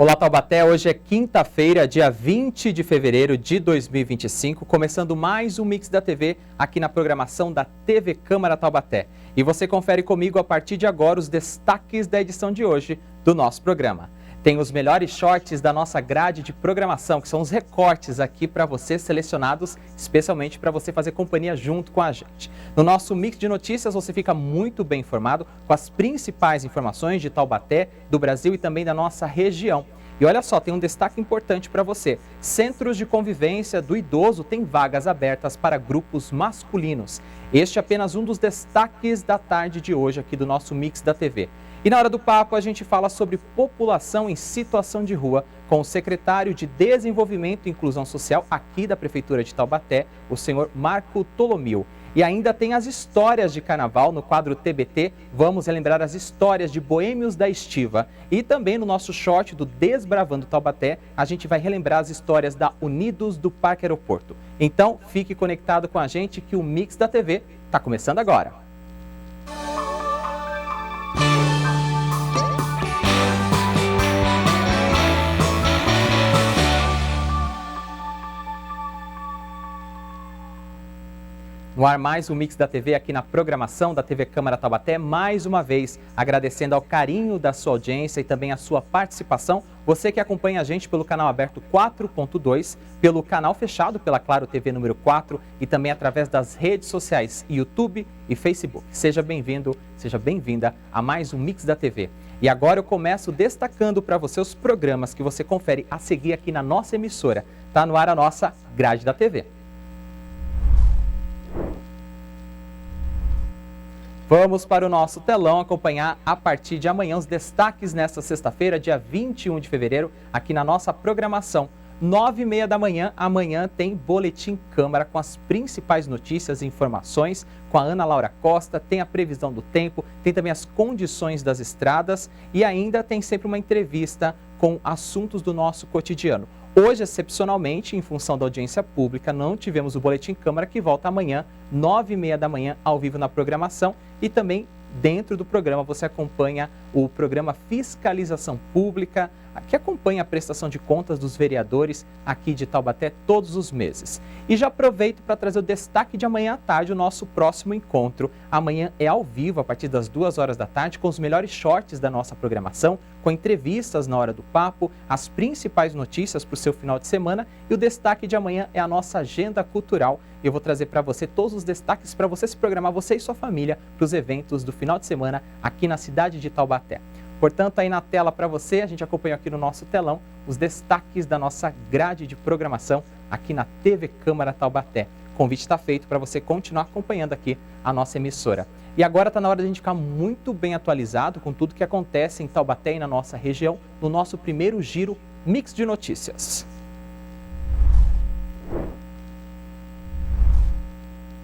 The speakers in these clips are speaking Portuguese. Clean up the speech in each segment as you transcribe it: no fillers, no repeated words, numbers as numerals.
Olá, Taubaté. Hoje é quinta-feira, dia 20 de fevereiro de 2025, começando mais um Mix da TV aqui na programação da TV Câmara Taubaté. E você confere comigo a partir de agora os destaques da edição de hoje do nosso programa. Tem os melhores shorts da nossa grade de programação, que são os recortes aqui para você, selecionados especialmente para você fazer companhia junto com a gente. No nosso Mix de Notícias você fica muito bem informado com as principais informações de Taubaté, do Brasil e também da nossa região. E olha só, tem um destaque importante para você. Centros de convivência do idoso têm vagas abertas para grupos masculinos. Este é apenas um dos destaques da tarde de hoje aqui do nosso Mix da TV. E na hora do papo a gente fala sobre população em situação de rua com o secretário de Desenvolvimento e Inclusão Social aqui da Prefeitura de Taubaté, o senhor Marco Tolomil. E ainda tem as histórias de carnaval no quadro TBT. Vamos relembrar as histórias de Boêmios da Estiva. E também no nosso short do Desbravando Taubaté, a gente vai relembrar as histórias da Unidos do Parque Aeroporto. Então, fique conectado com a gente que o Mix da TV está começando agora. No ar mais um Mix da TV aqui na programação da TV Câmara Taubaté, mais uma vez agradecendo ao carinho da sua audiência e também a sua participação. Você que acompanha a gente pelo canal aberto 4.2, pelo canal fechado pela Claro TV número 4 e também através das redes sociais YouTube e Facebook. Seja bem-vindo, seja bem-vinda a mais um Mix da TV. E agora eu começo destacando para você os programas que você confere a seguir aqui na nossa emissora. Está no ar a nossa grade da TV. Vamos para o nosso telão acompanhar a partir de amanhã os destaques nesta sexta-feira, dia 21 de fevereiro, aqui na nossa programação. 9h30 da manhã, amanhã tem Boletim Câmara com as principais notícias e informações com a Ana Laura Costa, tem a previsão do tempo, tem também as condições das estradas e ainda tem sempre uma entrevista com assuntos do nosso cotidiano. Hoje, excepcionalmente, em função da audiência pública, não tivemos o Boletim Câmara, que volta amanhã, 9h30 da manhã, ao vivo na programação. E também, dentro do programa, você acompanha o programa Fiscalização Pública, que acompanha a prestação de contas dos vereadores aqui de Taubaté todos os meses. E já aproveito para trazer o destaque de amanhã à tarde, o nosso próximo encontro. Amanhã é ao vivo, a partir das 2h da tarde, com os melhores shorts da nossa programação, com entrevistas na hora do papo, as principais notícias para o seu final de semana. E o destaque de amanhã é a nossa agenda cultural. Eu vou trazer para você todos os destaques para você se programar, você e sua família, para os eventos do final de semana aqui na cidade de Taubaté. Portanto, aí na tela para você, a gente acompanhou aqui no nosso telão os destaques da nossa grade de programação aqui na TV Câmara Taubaté. O convite está feito para você continuar acompanhando aqui a nossa emissora. E agora está na hora de a gente ficar muito bem atualizado com tudo que acontece em Taubaté e na nossa região, no nosso primeiro giro Mix de Notícias.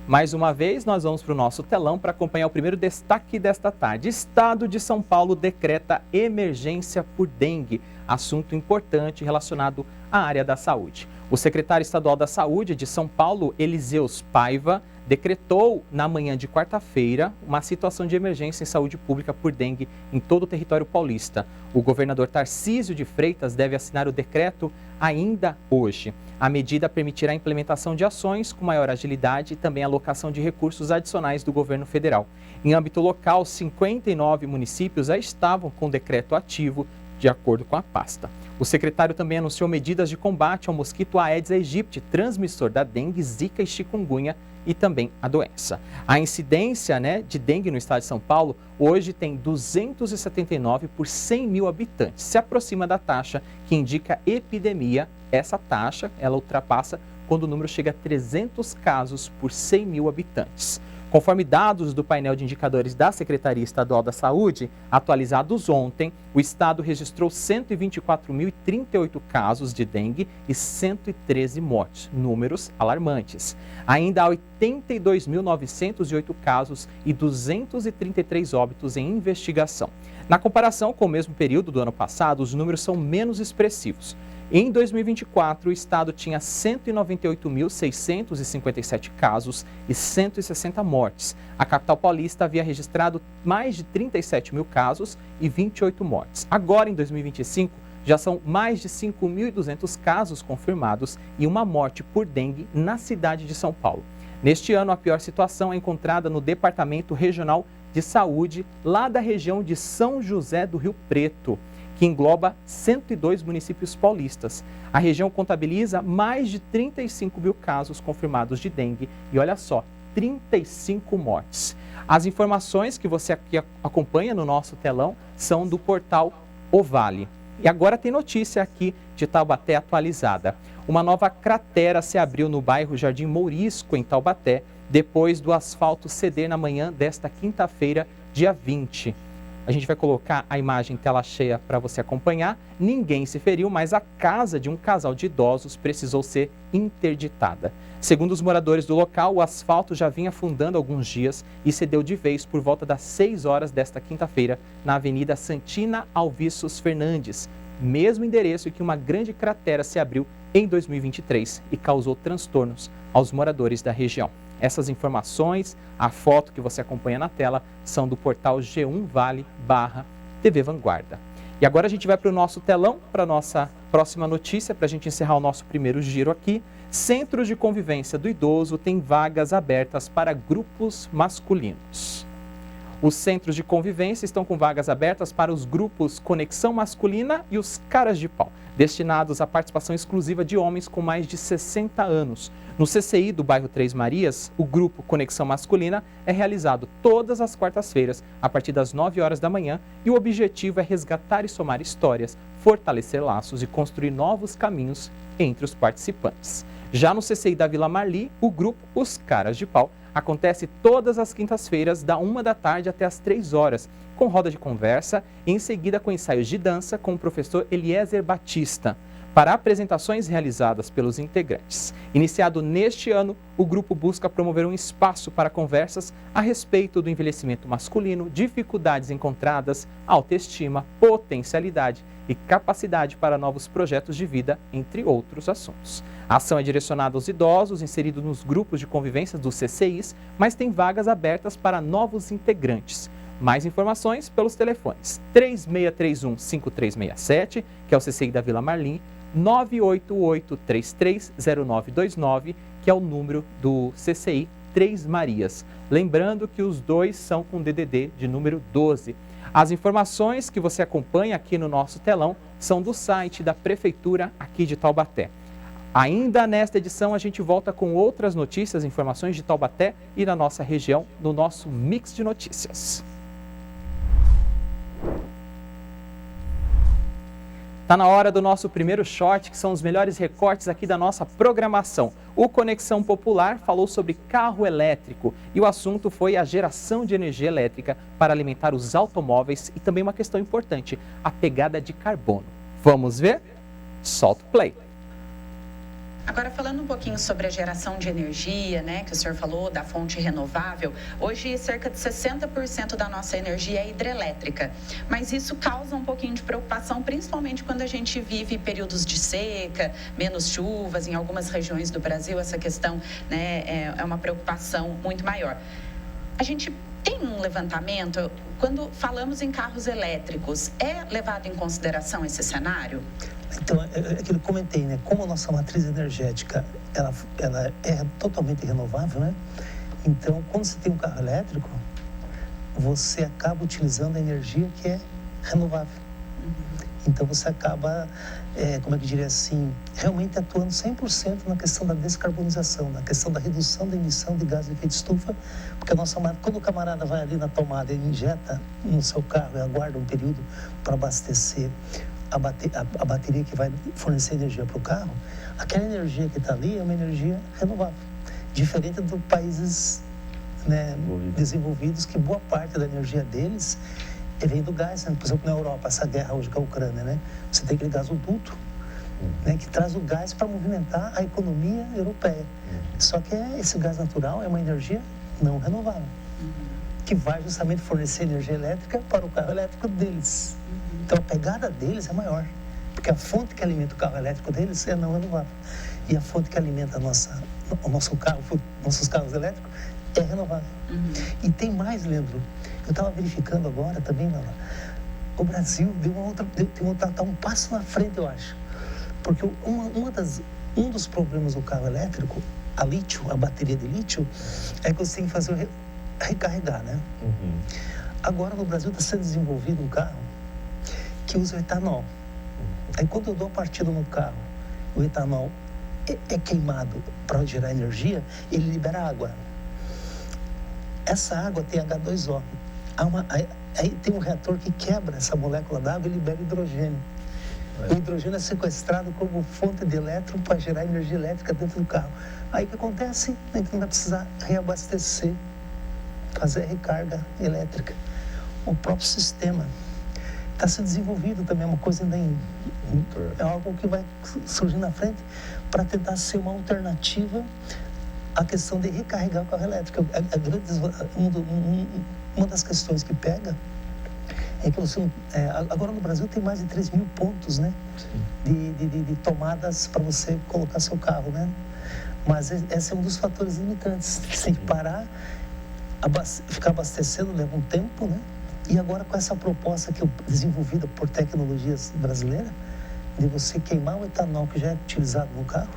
Mais uma vez, nós vamos para o nosso telão para acompanhar o primeiro destaque desta tarde. Estado de São Paulo decreta emergência por dengue, assunto importante relacionado à área da saúde. O secretário estadual da Saúde de São Paulo, Eliseus Paiva, decretou na manhã de quarta-feira uma situação de emergência em saúde pública por dengue em todo o território paulista. O governador Tarcísio de Freitas deve assinar o decreto ainda hoje. A medida permitirá a implementação de ações com maior agilidade e também a alocação de recursos adicionais do governo federal. Em âmbito local, 59 municípios já estavam com o decreto ativo, de acordo com a pasta. O secretário também anunciou medidas de combate ao mosquito Aedes aegypti, transmissor da dengue, zika e chikungunya, e também a doença. A incidência de dengue no estado de São Paulo hoje tem 279 por 100 mil habitantes. Se aproxima da taxa que indica epidemia. Essa taxa ela ultrapassa quando o número chega a 300 casos por 100 mil habitantes. Conforme dados do painel de indicadores da Secretaria Estadual da Saúde, atualizados ontem, o estado registrou 124.038 casos de dengue e 113 mortes, números alarmantes. Ainda há 82.908 casos e 233 óbitos em investigação. Na comparação com o mesmo período do ano passado, os números são menos expressivos. Em 2024, o estado tinha 198.657 casos e 160 mortes. A capital paulista havia registrado mais de 37 mil casos e 28 mortes. Agora, em 2025, Já são mais de 5.200 casos confirmados e uma morte por dengue na cidade de São Paulo. Neste ano, a pior situação é encontrada no Departamento Regional de Saúde, lá da região de São José do Rio Preto, que engloba 102 municípios paulistas. A região contabiliza mais de 35 mil casos confirmados de dengue e, olha só, 35 mortes. As informações que você aqui acompanha no nosso telão são do portal O Vale. E agora tem notícia aqui de Taubaté atualizada. Uma nova cratera se abriu no bairro Jardim Mourisco, em Taubaté, depois do asfalto ceder na manhã desta quinta-feira, dia 20. A gente vai colocar a imagem em tela cheia para você acompanhar. Ninguém se feriu, mas a casa de um casal de idosos precisou ser interditada. Segundo os moradores do local, o asfalto já vinha afundando há alguns dias e cedeu de vez por volta das 6 horas desta quinta-feira na Avenida Santina Alviços Fernandes, mesmo endereço em que uma grande cratera se abriu em 2023 e causou transtornos aos moradores da região. Essas informações, a foto que você acompanha na tela, são do portal G1 Vale/TV Vanguarda. E agora a gente vai para o nosso telão, para a nossa próxima notícia, para a gente encerrar o nosso primeiro giro aqui. Centros de convivência do idoso têm vagas abertas para grupos masculinos. Os centros de convivência estão com vagas abertas para os grupos Conexão Masculina e os Caras de Pau, destinados à participação exclusiva de homens com mais de 60 anos. No CCI do bairro Três Marias, o grupo Conexão Masculina é realizado todas as quartas-feiras, a partir das 9 horas da manhã, e o objetivo é resgatar e somar histórias, fortalecer laços e construir novos caminhos entre os participantes. Já no CCI da Vila Marli, o grupo Os Caras de Pau acontece todas as quintas-feiras, da 1 da tarde até as 3 horas, com roda de conversa e em seguida com ensaios de dança com o professor Eliezer Batista, para apresentações realizadas pelos integrantes. Iniciado neste ano, o grupo busca promover um espaço para conversas a respeito do envelhecimento masculino, dificuldades encontradas, autoestima, potencialidade e capacidade para novos projetos de vida, entre outros assuntos. A ação é direcionada aos idosos inseridos nos grupos de convivência dos CCIs, mas tem vagas abertas para novos integrantes. Mais informações pelos telefones 3631-5367, que é o CCI da Vila Marli, 988-330929, que é o número do CCI Três Marias. Lembrando que os dois são com DDD de número 12. As informações que você acompanha aqui no nosso telão são do site da Prefeitura aqui de Taubaté. Ainda nesta edição a gente volta com outras notícias, informações de Taubaté e da nossa região no nosso Mix de Notícias. Está na hora do nosso primeiro short, que são os melhores recortes aqui da nossa programação. O Conexão Popular falou sobre carro elétrico e o assunto foi a geração de energia elétrica para alimentar os automóveis e também uma questão importante, a pegada de carbono. Vamos ver? Solta o play. Agora, falando um pouquinho sobre a geração de energia, né, que o senhor falou, da fonte renovável, hoje cerca de 60% da nossa energia é hidrelétrica, mas isso causa um pouquinho de preocupação, principalmente quando a gente vive períodos de seca, menos chuvas, em algumas regiões do Brasil essa questão, né, é uma preocupação muito maior. A gente tem um levantamento, quando falamos em carros elétricos, é levado em consideração esse cenário? Então, é aquilo que eu comentei, né? Como a nossa matriz energética, ela é totalmente renovável, né? Então, quando você tem um carro elétrico, você acaba utilizando a energia que é renovável. Então, você acaba, como é que eu diria assim, realmente atuando 100% na questão da descarbonização, na questão da redução da emissão de gás de efeito de estufa, porque quando o camarada vai ali na tomada e injeta no seu carro e aguarda um período para abastecer a bateria que vai fornecer energia para o carro, aquela energia que está ali é uma energia renovável, diferente dos países, né, desenvolvidos, que boa parte da energia deles vem do gás, né? Por exemplo, na Europa, essa guerra hoje com a Ucrânia, né? Você tem aquele gasoduto, né, que traz o gás para movimentar a economia europeia. Só que esse gás natural é uma energia não renovável, que vai justamente fornecer energia elétrica para o carro elétrico deles. Então a pegada deles é maior, porque a fonte que alimenta o carro elétrico deles é não renovável. E a fonte que alimenta o nosso carro, nossos carros elétricos, é renovável. E tem mais, Leandro. Eu estava verificando agora também, Lala, o Brasil tá um passo na frente, eu acho. Porque um dos problemas do carro elétrico, a lítio, a bateria de lítio, é que você tem que fazer recarregar, né? Uhum. Agora no Brasil está sendo desenvolvido um carro que usa etanol. Aí quando eu dou a partida no carro, o etanol é queimado para gerar energia, ele libera água. Essa água tem H2O. Aí tem um reator que quebra essa molécula d'água e libera hidrogênio. O hidrogênio é sequestrado como fonte de elétron para gerar energia elétrica dentro do carro. Aí o que acontece? A gente não vai precisar reabastecer, fazer recarga elétrica. O próprio sistema está sendo desenvolvido também, é uma coisa ainda é algo que vai surgir na frente para tentar ser uma alternativa à questão de recarregar o carro elétrico. Uma das questões que pega é que agora no Brasil tem mais de 3 mil pontos, né, de tomadas para você colocar seu carro, né? Mas esse é um dos fatores limitantes. Você tem que parar, ficar abastecendo leva um tempo, né? E agora com essa proposta que é desenvolvida por tecnologias brasileiras, de você queimar o etanol que já é utilizado no carro.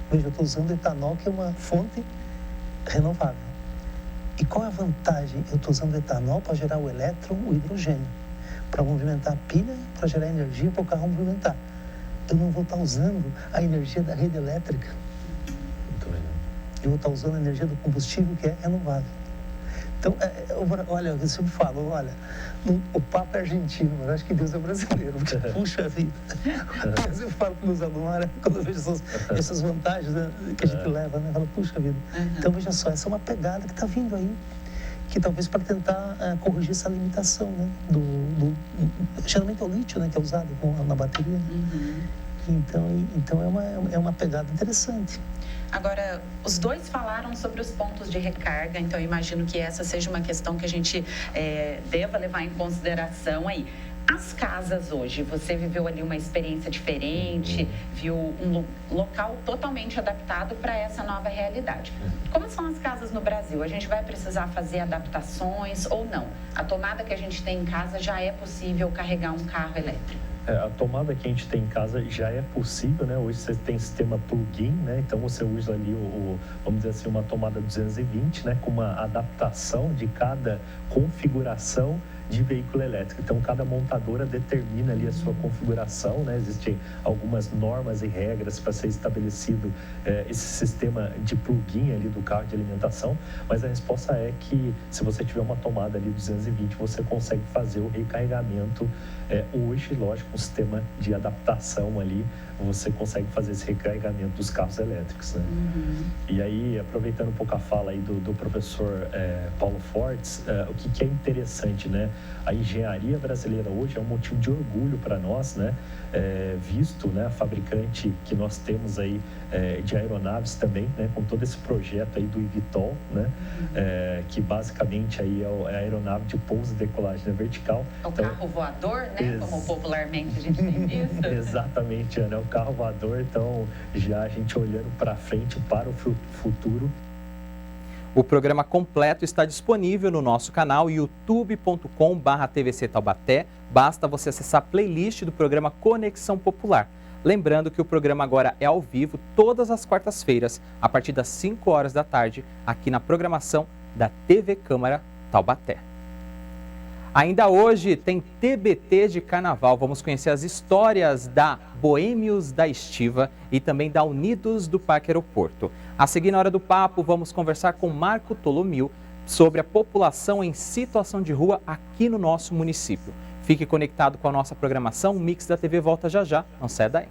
Veja, eu estou usando etanol, que é uma fonte renovável. E qual é a vantagem? Eu estou usando etanol para gerar o elétron, o hidrogênio, para movimentar a pilha, para gerar energia para o carro movimentar. Eu não vou estar usando a energia da rede elétrica. Eu vou estar usando a energia do combustível, que é renovável. Então, olha, eu sempre falo, o Papa é argentino, mas acho que Deus é brasileiro, porque puxa vida. Mas eu falo para meus alunos, quando eu vejo essas vantagens, né, que a gente leva, né, eu falo, puxa vida. Então, veja só, essa é uma pegada que está vindo aí, que talvez para tentar corrigir essa limitação, né, geralmente é o lítio, né, que é usado na bateria. Então é uma pegada interessante. Agora, os dois falaram sobre os pontos de recarga, então eu imagino que essa seja uma questão que a gente deva levar em consideração aí. As casas hoje, você viveu ali uma experiência diferente, viu um local totalmente adaptado para essa nova realidade. Como são as casas no Brasil? A gente vai precisar fazer adaptações ou não? A tomada que a gente tem em casa já é possível carregar um carro elétrico? A tomada que a gente tem em casa já é possível, né? Hoje você tem sistema plug-in, né? Então você usa ali vamos dizer assim, uma tomada 220, né? Com uma adaptação de cada configuração de veículo elétrico. Então cada montadora determina ali a sua configuração, né? Existem algumas normas e regras para ser estabelecido esse sistema de plug-in ali do carro de alimentação, mas a resposta é que se você tiver uma tomada ali 220, você consegue fazer o recarregamento hoje, lógico, um sistema de adaptação ali, você consegue fazer esse recarregamento dos carros elétricos, né? E aí, aproveitando um pouco a fala aí do professor Paulo Fortes, o que é interessante, né? A engenharia brasileira hoje é um motivo de orgulho para nós, né? Visto, né, a fabricante que nós temos aí de aeronaves também, né? Com todo esse projeto aí do eVTOL, né? Que basicamente aí é a aeronave de pouso e decolagem vertical. É o carro voador, né? Como popularmente a gente tem visto. Exatamente, Ana, é o carro voador, então já a gente olhando para frente, para o futuro. O programa completo está disponível no nosso canal youtube.com/TVC Taubaté. Basta você acessar a playlist do programa Conexão Popular. Lembrando que o programa agora é ao vivo todas as quartas-feiras, a partir das 5 horas da tarde, aqui na programação da TV Câmara Taubaté. Ainda hoje tem TBT de Carnaval. Vamos conhecer as histórias da Boêmios da Estiva e também da Unidos do Parque Aeroporto. A seguir, na hora do papo, vamos conversar com Marco Tolomil sobre a população em situação de rua aqui no nosso município. Fique conectado com a nossa programação. O Mix da TV volta já já. Não sai daí.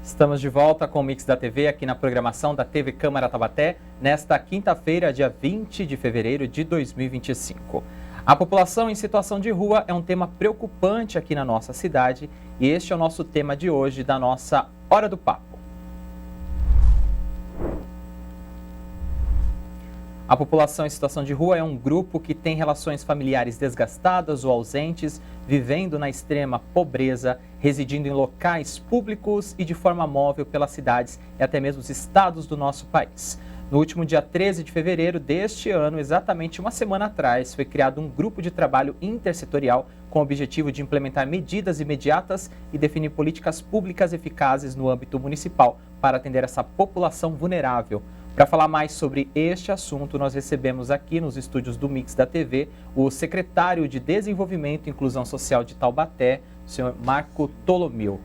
Estamos de volta com o Mix da TV aqui na programação da TV Câmara Taubaté, nesta quinta-feira, dia 20 de fevereiro de 2025. A população em situação de rua é um tema preocupante aqui na nossa cidade e este é o nosso tema de hoje da nossa Hora do Papo. A população em situação de rua é um grupo que tem relações familiares desgastadas ou ausentes, vivendo na extrema pobreza, residindo em locais públicos e de forma móvel pelas cidades e até mesmo os estados do nosso país. No último dia 13 de fevereiro deste ano, exatamente uma semana atrás, foi criado um grupo de trabalho intersetorial com o objetivo de implementar medidas imediatas e definir políticas públicas eficazes no âmbito municipal para atender essa população vulnerável. Para falar mais sobre este assunto, nós recebemos aqui nos estúdios do Mix da TV o secretário de Desenvolvimento e Inclusão Social de Taubaté, o senhor Marco Tolomeu.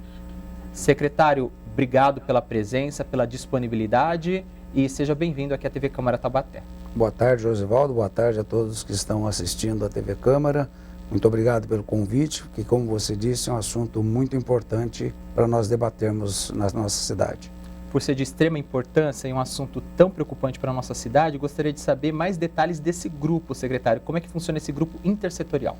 Secretário, obrigado pela presença, pela disponibilidade e seja bem-vindo aqui à TV Câmara Taubaté. Boa tarde, Josivaldo. Boa tarde a todos que estão assistindo à TV Câmara. Muito obrigado pelo convite, que, como você disse, é um assunto muito importante para nós debatermos na nossa cidade. Por ser de extrema importância e um assunto tão preocupante para a nossa cidade, gostaria de saber mais detalhes desse grupo, secretário. Como é que funciona esse grupo intersetorial?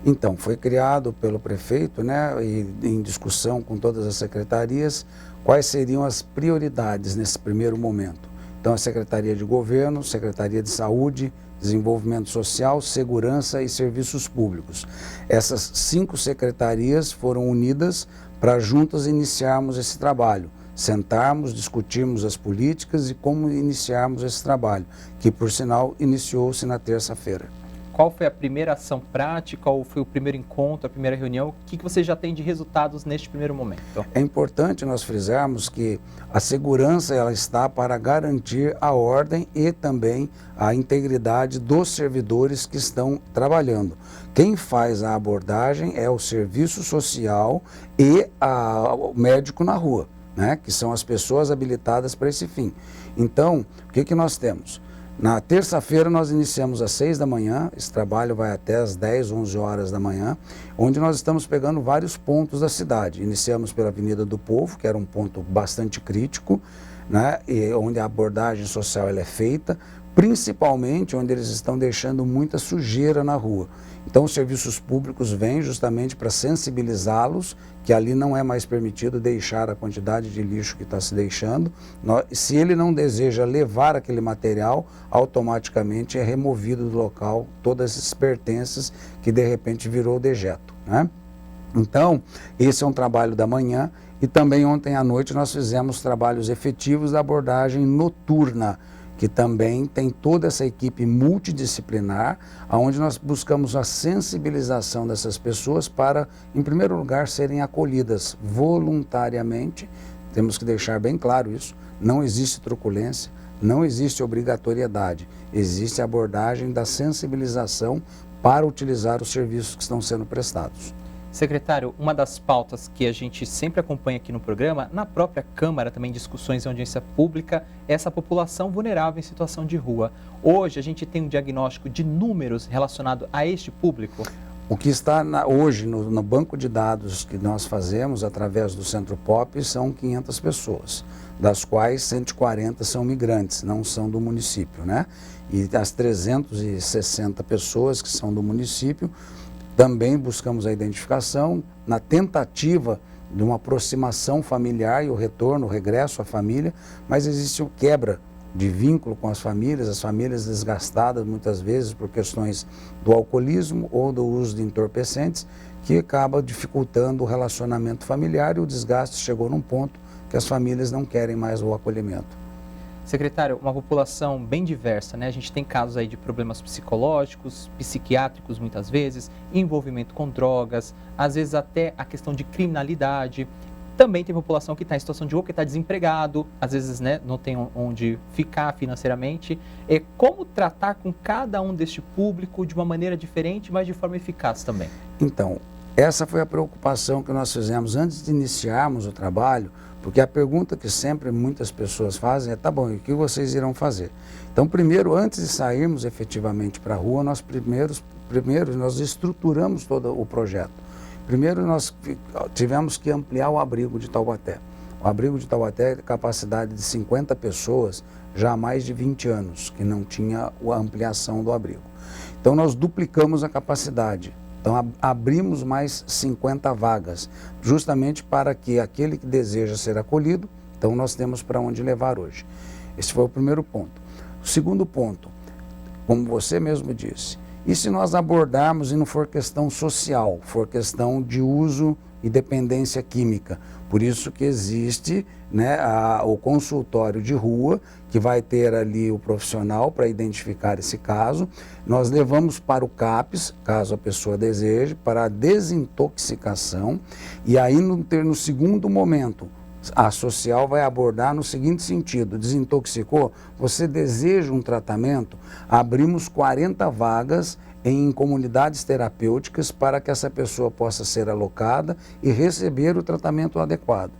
Então, foi criado pelo prefeito, né, e em discussão com todas as secretarias, quais seriam as prioridades nesse primeiro momento. Então, a Secretaria de Governo, Secretaria de Saúde, Desenvolvimento Social, Segurança e Serviços Públicos. Essas 5 secretarias foram unidas para juntas iniciarmos esse trabalho. Sentarmos, discutirmos as políticas e como iniciarmos esse trabalho, que, por sinal, iniciou-se na terça-feira. Qual foi a primeira ação prática, qual foi o primeiro encontro, a primeira reunião? O que você já tem de resultados neste primeiro momento? É importante nós frisarmos que a segurança ela está para garantir a ordem e também a integridade dos servidores que estão trabalhando. Quem faz a abordagem é o serviço social e o médico na rua, né, que são as pessoas habilitadas para esse fim. Então, o que nós temos? Na terça-feira nós iniciamos às 6 da manhã, esse trabalho vai até às 10, 11 horas da manhã, onde nós estamos pegando vários pontos da cidade. Iniciamos pela Avenida do Povo, que era um ponto bastante crítico, né, e onde a abordagem social ela é feita, principalmente onde eles estão deixando muita sujeira na rua. Então os serviços públicos vêm justamente para sensibilizá-los, que ali não é mais permitido deixar a quantidade de lixo que está se deixando. Se ele não deseja levar aquele material, automaticamente é removido do local todas esses pertences que de repente virou dejeto, né? Então, esse é um trabalho da manhã e também ontem à noite nós fizemos trabalhos efetivos da abordagem noturna, que também tem toda essa equipe multidisciplinar, onde nós buscamos a sensibilização dessas pessoas para, em primeiro lugar, serem acolhidas voluntariamente. Temos que deixar bem claro isso, não existe truculência, não existe obrigatoriedade, existe a abordagem da sensibilização para utilizar os serviços que estão sendo prestados. Secretário, uma das pautas que a gente sempre acompanha aqui no programa, na própria Câmara, também discussões em audiência pública, é essa população vulnerável em situação de rua. Hoje a gente tem um diagnóstico de números relacionado a este público? O que está hoje no banco de dados que nós fazemos através do Centro Pop são 500 pessoas, das quais 140 são migrantes, não são do município, né? E as 360 pessoas que são do município, também buscamos a identificação na tentativa de uma aproximação familiar e o retorno, o regresso à família, mas existe o quebra de vínculo com as famílias desgastadas muitas vezes por questões do alcoolismo ou do uso de entorpecentes, que acaba dificultando o relacionamento familiar e o desgaste chegou num ponto que as famílias não querem mais o acolhimento. Secretário, uma população bem diversa, né? A gente tem casos aí de problemas psicológicos, psiquiátricos muitas vezes, envolvimento com drogas, às vezes até a questão de criminalidade. Também tem população que está em situação de rua, que está desempregado, às vezes, né, não tem onde ficar financeiramente. Como tratar com cada um deste público de uma maneira diferente, mas de forma eficaz também? Então, essa foi a preocupação que nós fizemos antes de iniciarmos o trabalho, porque a pergunta que sempre muitas pessoas fazem é, tá bom, e o que vocês irão fazer? Então, primeiro, antes de sairmos efetivamente para a rua, nós estruturamos todo o projeto. Primeiro, nós tivemos que ampliar o abrigo de Taubaté. O abrigo de Taubaté tem capacidade de 50 pessoas já há mais de 20 anos, que não tinha a ampliação do abrigo. Então, nós duplicamos a capacidade. Então, abrimos mais 50 vagas, justamente para que aquele que deseja ser acolhido, então nós temos para onde levar hoje. Esse foi o primeiro ponto. O segundo ponto, como você mesmo disse. E se nós abordarmos e não for questão social, for questão de uso e dependência química? Por isso que existe, né, o consultório de rua, que vai ter ali o profissional para identificar esse caso. Nós levamos para o CAPS, caso a pessoa deseje, para a desintoxicação. E aí, no segundo momento, a social vai abordar no seguinte sentido: desintoxicou, você deseja um tratamento? Abrimos 40 vagas em comunidades terapêuticas para que essa pessoa possa ser alocada e receber o tratamento adequado.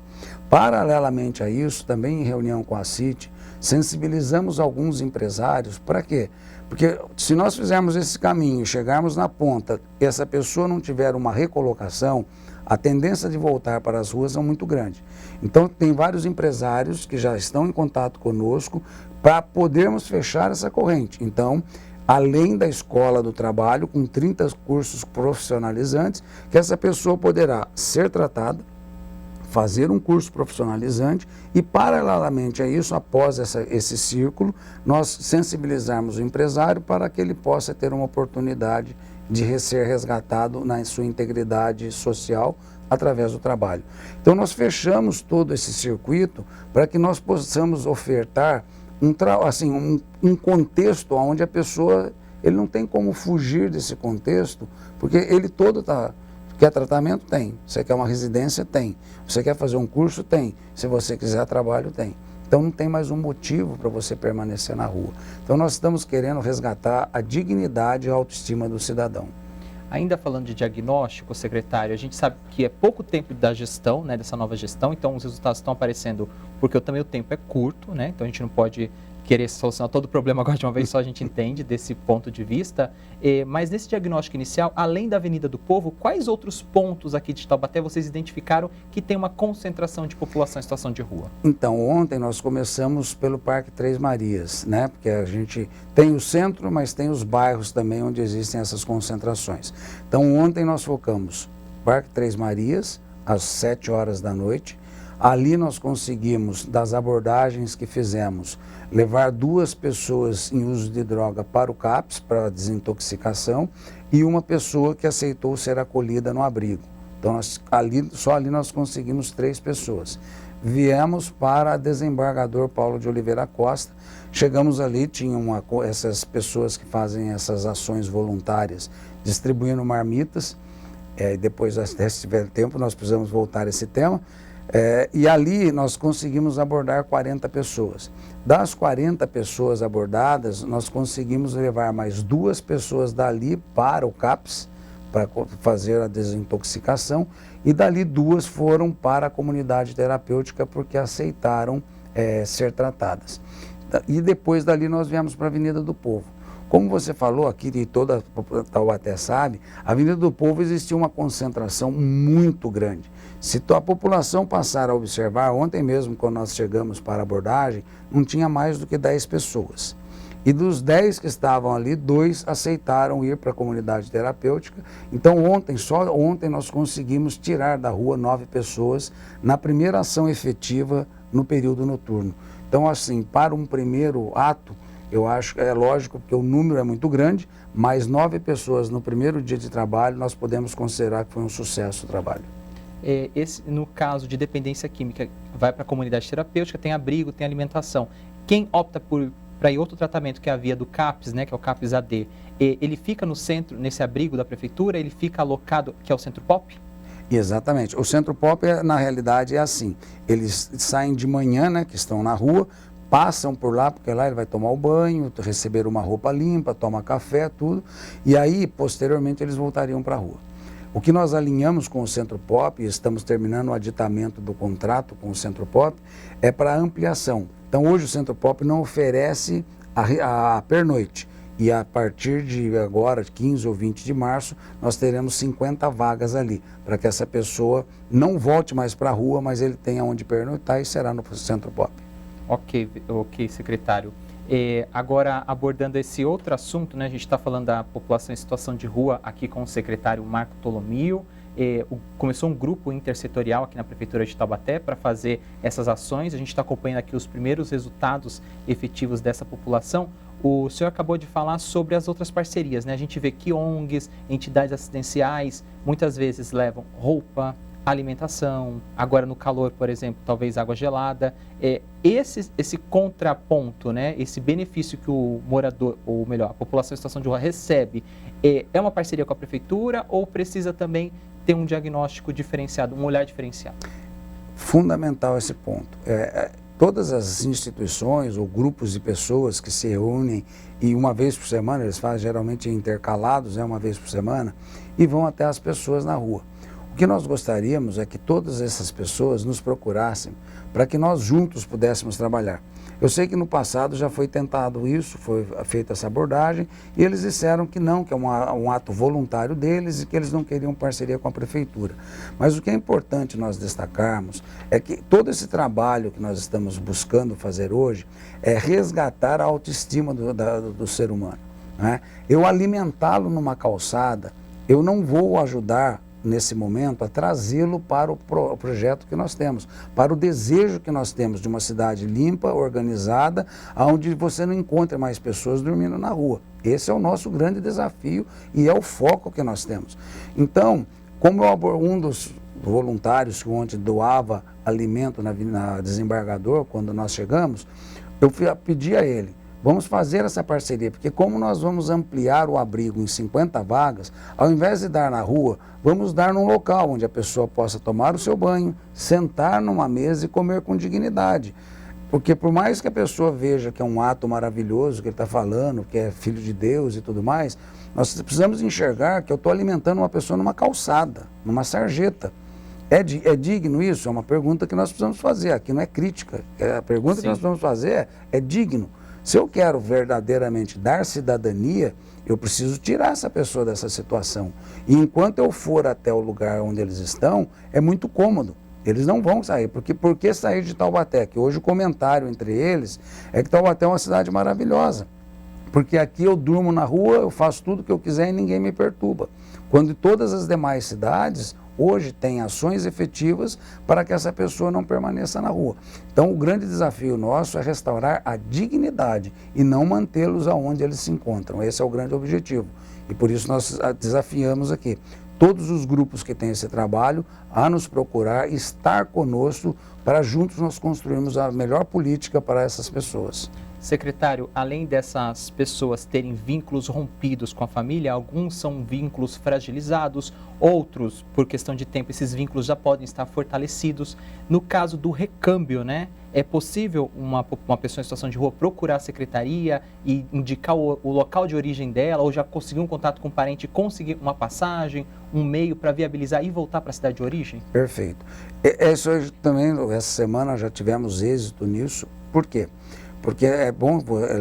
Paralelamente a isso, também em reunião com a CIT, sensibilizamos alguns empresários. Para quê? Porque se nós fizermos esse caminho, chegarmos na ponta e essa pessoa não tiver uma recolocação, a tendência de voltar para as ruas é muito grande. Então, tem vários empresários que já estão em contato conosco para podermos fechar essa corrente. Então, além da escola do trabalho, com 30 cursos profissionalizantes, que essa pessoa poderá ser tratada, fazer um curso profissionalizante e, paralelamente a isso, após esse círculo, nós sensibilizarmos o empresário para que ele possa ter uma oportunidade de ser resgatado na sua integridade social através do trabalho. Então, nós fechamos todo esse circuito para que nós possamos ofertar um contexto onde a pessoa, ele não tem como fugir desse contexto, porque ele todo está... Quer tratamento? Tem. Você quer uma residência? Tem. Você quer fazer um curso? Tem. Se você quiser trabalho? Tem. Então não tem mais um motivo para você permanecer na rua. Então nós estamos querendo resgatar a dignidade e a autoestima do cidadão. Ainda falando de diagnóstico, secretário, a gente sabe que é pouco tempo da gestão, né, dessa nova gestão, então os resultados estão aparecendo porque também o tempo é curto, né, então a gente não pode querer solucionar todo o problema agora de uma vez só, a gente entende desse ponto de vista, mas nesse diagnóstico inicial, além da Avenida do Povo, quais outros pontos aqui de Taubaté vocês identificaram que tem uma concentração de população em situação de rua? Então, ontem nós começamos pelo Parque Três Marias, né? Porque a gente tem o centro, mas tem os bairros também onde existem essas concentrações. Então, ontem nós focamos Parque Três Marias, às 7 horas da noite. Ali nós conseguimos, das abordagens que fizemos, levar 2 pessoas em uso de droga para o CAPS, para a desintoxicação, e uma pessoa que aceitou ser acolhida no abrigo. Então, só ali nós conseguimos 3 pessoas. Viemos para Desembargador Paulo de Oliveira Costa, chegamos ali, tinham essas pessoas que fazem essas ações voluntárias, distribuindo marmitas, depois, se tiver tempo, nós precisamos voltar a esse tema. E ali nós conseguimos abordar 40 pessoas. Das 40 pessoas abordadas, nós conseguimos levar mais 2 pessoas dali para o CAPS, para fazer a desintoxicação, e dali 2 foram para a comunidade terapêutica porque aceitaram ser tratadas. E depois dali nós viemos para a Avenida do Povo. Como você falou aqui, e toda Taubaté sabe, a Avenida do Povo existia uma concentração muito grande. Se a população passar a observar, ontem mesmo, quando nós chegamos para a abordagem, não tinha mais do que 10 pessoas. E dos 10 que estavam ali, 2 aceitaram ir para a comunidade terapêutica. Então, só ontem nós conseguimos tirar da rua 9 pessoas na primeira ação efetiva no período noturno. Então, assim, para um primeiro ato, eu acho que é lógico, porque o número é muito grande, mas 9 pessoas no primeiro dia de trabalho, nós podemos considerar que foi um sucesso o trabalho. No caso de dependência química, vai para a comunidade terapêutica, tem abrigo, tem alimentação. Quem opta para ir outro tratamento, que é a via do CAPS, né, que é o CAPS AD, ele fica no centro, nesse abrigo da prefeitura, ele fica alocado, que é o Centro Pop? Exatamente. O Centro Pop, na realidade, é assim. Eles saem de manhã, né, que estão na rua, passam por lá, porque lá ele vai tomar o banho, receber uma roupa limpa, toma café, tudo, e aí, posteriormente, eles voltariam para a rua. O que nós alinhamos com o Centro Pop, e estamos terminando o aditamento do contrato com o Centro Pop, é para ampliação. Então, hoje o Centro Pop não oferece a pernoite. E a partir de agora, 15 ou 20 de março, nós teremos 50 vagas ali, para que essa pessoa não volte mais para a rua, mas ele tenha onde pernoitar e será no Centro Pop. Ok, secretário. Agora, abordando esse outro assunto, né, a gente está falando da população em situação de rua aqui com o secretário Marco Tolomio, começou um grupo intersetorial aqui na Prefeitura de Taubaté para fazer essas ações. A gente está acompanhando aqui os primeiros resultados efetivos dessa população. O senhor acabou de falar sobre as outras parcerias, né? A gente vê que ONGs, entidades assistenciais, muitas vezes levam roupa, alimentação, agora no calor, por exemplo, talvez água gelada. Esse contraponto, né, esse benefício que o morador, ou melhor, a população em situação de rua recebe, é uma parceria com a Prefeitura ou precisa também ter um diagnóstico diferenciado, um olhar diferenciado? Fundamental esse ponto. Todas as instituições ou grupos de pessoas que se reúnem e uma vez por semana, eles fazem geralmente intercalados, né, uma vez por semana, e vão até as pessoas na rua. O que nós gostaríamos é que todas essas pessoas nos procurassem para que nós juntos pudéssemos trabalhar. Eu sei que no passado já foi tentado isso, foi feita essa abordagem, e eles disseram que não, que é um ato voluntário deles e que eles não queriam parceria com a Prefeitura. Mas o que é importante nós destacarmos é que todo esse trabalho que nós estamos buscando fazer hoje é resgatar a autoestima do ser humano, né? Eu alimentá-lo numa calçada, eu não vou ajudar nesse momento a trazê-lo para o projeto que nós temos, para o desejo que nós temos de uma cidade limpa, organizada, onde você não encontre mais pessoas dormindo na rua. Esse é o nosso grande desafio e é o foco que nós temos. Então, como um dos voluntários que ontem doava alimento na Desembargador, quando nós chegamos, eu pedi a ele, vamos fazer essa parceria, porque como nós vamos ampliar o abrigo em 50 vagas, ao invés de dar na rua, vamos dar num local onde a pessoa possa tomar o seu banho, sentar numa mesa e comer com dignidade. Porque por mais que a pessoa veja que é um ato maravilhoso que ele está falando, que é filho de Deus e tudo mais, nós precisamos enxergar que eu estou alimentando uma pessoa numa calçada, numa sarjeta. É digno isso? É uma pergunta que nós precisamos fazer. Aqui não é crítica. A pergunta Sim. que nós precisamos fazer é digno. Se eu quero verdadeiramente dar cidadania, eu preciso tirar essa pessoa dessa situação. E enquanto eu for até o lugar onde eles estão, é muito cômodo. Eles não vão sair. Por que sair de Taubaté? Que hoje o comentário entre eles é que Taubaté é uma cidade maravilhosa. Porque aqui eu durmo na rua, eu faço tudo o que eu quiser e ninguém me perturba. Quando todas as demais cidades hoje têm ações efetivas para que essa pessoa não permaneça na rua. Então o grande desafio nosso é restaurar a dignidade e não mantê-los aonde eles se encontram. Esse é o grande objetivo. E por isso nós desafiamos aqui todos os grupos que têm esse trabalho a nos procurar e estar conosco para juntos nós construirmos a melhor política para essas pessoas. Secretário, além dessas pessoas terem vínculos rompidos com a família, alguns são vínculos fragilizados, outros, por questão de tempo, esses vínculos já podem estar fortalecidos. No caso do recâmbio, né? É possível uma pessoa em situação de rua procurar a secretaria e indicar o local de origem dela, ou já conseguir um contato com o parente, conseguir uma passagem, um meio para viabilizar e voltar para a cidade de origem? Perfeito. Isso também, essa semana já tivemos êxito nisso. Por quê? Porque é bom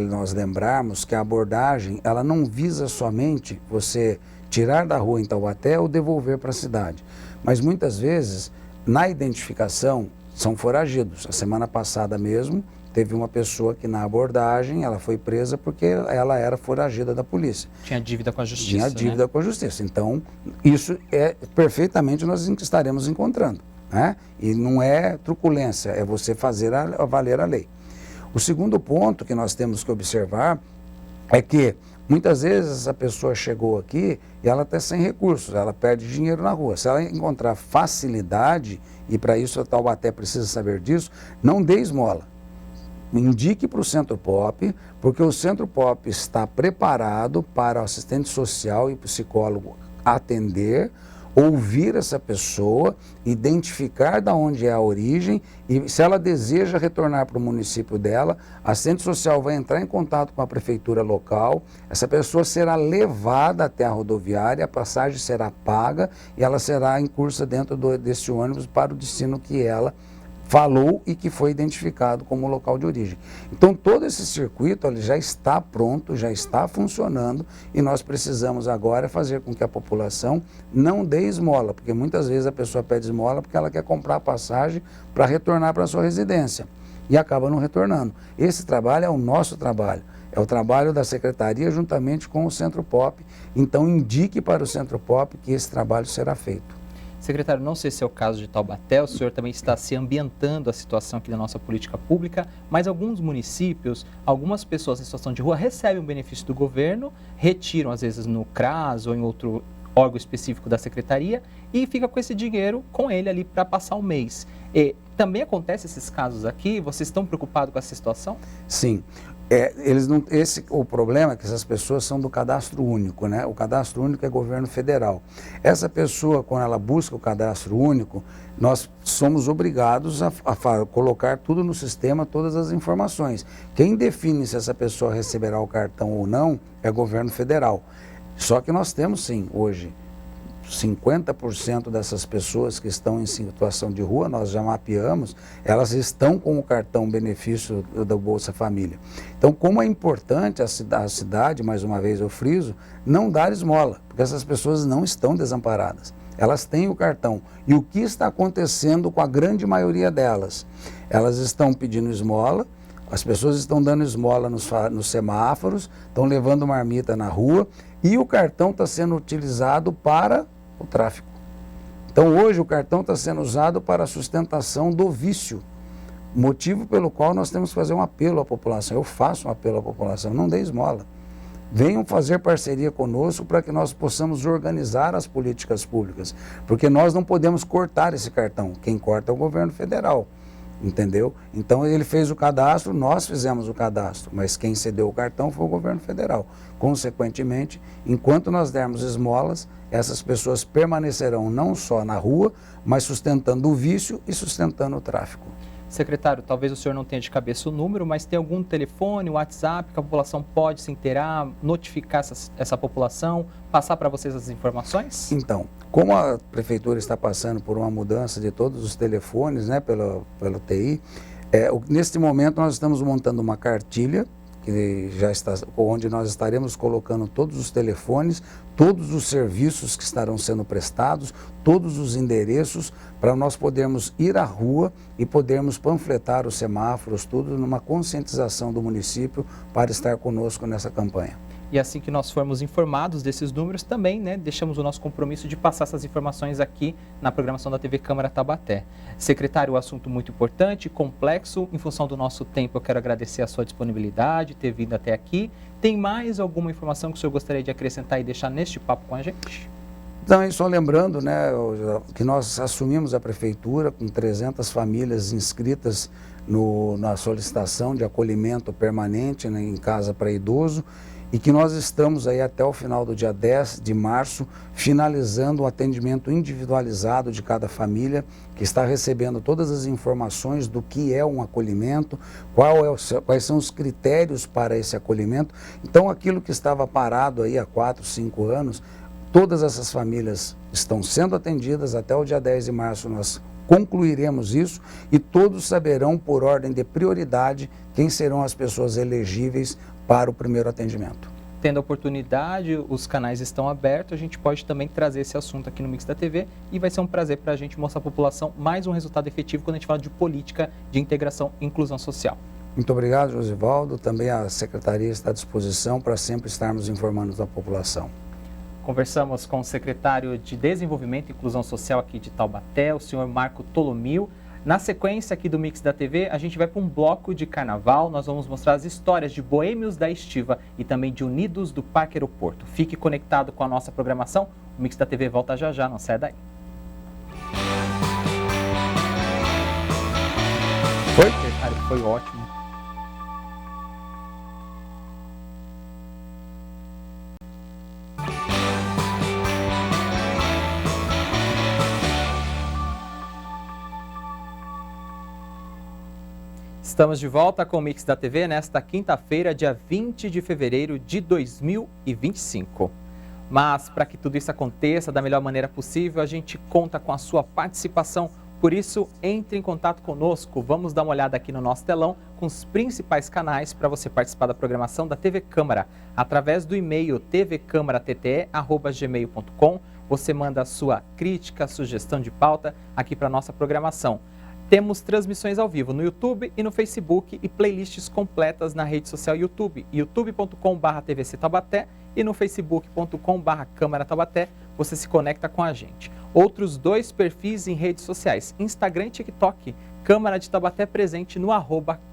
nós lembrarmos que a abordagem, ela não visa somente você tirar da rua em Taubaté ou devolver para a cidade. Mas muitas vezes, na identificação, são foragidos. A semana passada mesmo, teve uma pessoa que na abordagem, ela foi presa porque ela era foragida da polícia. Tinha dívida com a justiça, Tinha dívida com a justiça. Então, isso é perfeitamente nós estaremos encontrando, né? E não é truculência, é você fazer valer a lei. O segundo ponto que nós temos que observar é que muitas vezes essa pessoa chegou aqui e ela está sem recursos, ela perde dinheiro na rua. Se ela encontrar facilidade, e para isso a Taubaté precisa saber disso, não dê esmola. Indique para o Centro Pop, porque o Centro Pop está preparado para o assistente social e psicólogo atender, ouvir essa pessoa, identificar de onde é a origem e se ela deseja retornar para o município dela, a assistente social vai entrar em contato com a prefeitura local, essa pessoa será levada até a rodoviária, a passagem será paga e ela será incursa dentro desse ônibus para o destino que ela falou e que foi identificado como local de origem. Então todo esse circuito ele já está pronto, já está funcionando e nós precisamos agora fazer com que a população não dê esmola, porque muitas vezes a pessoa pede esmola porque ela quer comprar a passagem para retornar para a sua residência e acaba não retornando. Esse trabalho é o nosso trabalho, é o trabalho da Secretaria juntamente com o Centro Pop, então indique para o Centro Pop que esse trabalho será feito. Secretário, não sei se é o caso de Taubaté, o senhor também está se ambientando a situação aqui da nossa política pública, mas alguns municípios, algumas pessoas em situação de rua recebem um benefício do governo, retiram às vezes no CRAS ou em outro órgão específico da secretaria e fica com esse dinheiro com ele ali para passar o mês. E também acontece esses casos aqui? Vocês estão preocupados com essa situação? Sim. O problema é que essas pessoas são do cadastro único, né? O cadastro único é governo federal. Essa pessoa, quando ela busca o cadastro único, nós somos obrigados a colocar tudo no sistema, todas as informações. Quem define se essa pessoa receberá o cartão ou não é governo federal. Só que nós temos sim, hoje, 50% dessas pessoas que estão em situação de rua, nós já mapeamos, elas estão com o cartão benefício da Bolsa Família. Então, como é importante a cidade, mais uma vez eu friso, não dar esmola, porque essas pessoas não estão desamparadas. Elas têm o cartão. E o que está acontecendo com a grande maioria delas? Elas estão pedindo esmola, as pessoas estão dando esmola nos semáforos, estão levando marmita na rua e o cartão está sendo utilizado para o tráfico. Então hoje o cartão está sendo usado para a sustentação do vício, motivo pelo qual nós temos que fazer um apelo à população. Eu faço um apelo à população, não dê esmola. Venham fazer parceria conosco para que nós possamos organizar as políticas públicas, porque nós não podemos cortar esse cartão, quem corta é o governo federal. Entendeu? Então ele fez o cadastro, nós fizemos o cadastro, mas quem cedeu o cartão foi o governo federal. Consequentemente, enquanto nós dermos esmolas, essas pessoas permanecerão não só na rua, mas sustentando o vício e sustentando o tráfico. Secretário, talvez o senhor não tenha de cabeça o número, mas tem algum telefone, WhatsApp, que a população pode se inteirar, notificar essa população, passar para vocês as informações? Então, como a prefeitura está passando por uma mudança de todos os telefones, né, pelo TI, neste momento nós estamos montando uma cartilha, que já está, onde nós estaremos colocando todos os telefones, todos os serviços que estarão sendo prestados, todos os endereços, para nós podermos ir à rua e podermos panfletar os semáforos, tudo numa conscientização do município para estar conosco nessa campanha. E assim que nós formos informados desses números, também, né, deixamos o nosso compromisso de passar essas informações aqui na programação da TV Câmara Taubaté. Secretário, um assunto muito importante, complexo. Em função do nosso tempo, eu quero agradecer a sua disponibilidade, ter vindo até aqui. Tem mais alguma informação que o senhor gostaria de acrescentar e deixar neste papo com a gente? Então, e só lembrando, né, que nós assumimos a prefeitura com 300 famílias inscritas na solicitação de acolhimento permanente, né, em casa para idoso, e que nós estamos aí até o final do dia 10 de março finalizando o atendimento individualizado de cada família, que está recebendo todas as informações do que é um acolhimento, quais são os critérios para esse acolhimento. Então, aquilo que estava parado aí há 4, 5 anos, todas essas famílias estão sendo atendidas. Até o dia 10 de março nós concluiremos isso e todos saberão, por ordem de prioridade, quem serão as pessoas elegíveis para o primeiro atendimento. Tendo a oportunidade, os canais estão abertos, a gente pode também trazer esse assunto aqui no Mix da TV e vai ser um prazer para a gente mostrar à população mais um resultado efetivo quando a gente fala de política de integração e inclusão social. Muito obrigado, Josivaldo. Também a Secretaria está à disposição para sempre estarmos informando a população. Conversamos com o secretário de Desenvolvimento e Inclusão Social aqui de Taubaté, o senhor Marco Tolomil. Na sequência aqui do Mix da TV, a gente vai para um bloco de carnaval. Nós vamos mostrar as histórias de boêmios da Estiva e também de unidos do Parque Aeroporto. Fique conectado com a nossa programação. O Mix da TV volta já já, não sai daí. Foi, secretário? Foi ótimo. Estamos de volta com o Mix da TV nesta quinta-feira, dia 20 de fevereiro de 2025. Mas para que tudo isso aconteça da melhor maneira possível, a gente conta com a sua participação. Por isso, entre em contato conosco. Vamos dar uma olhada aqui no nosso telão com os principais canais para você participar da programação da TV Câmara. Através do e-mail tvcâmaratete@gmail.com, você manda a sua crítica, sugestão de pauta aqui para a nossa programação. Temos transmissões ao vivo no YouTube e no Facebook e playlists completas na rede social YouTube, youtube.com/tvc Taubaté e no facebook.com/Câmara Taubaté. Você se conecta com a gente. outros 2 perfis em redes sociais, Instagram e TikTok, Câmara de Taubaté presente no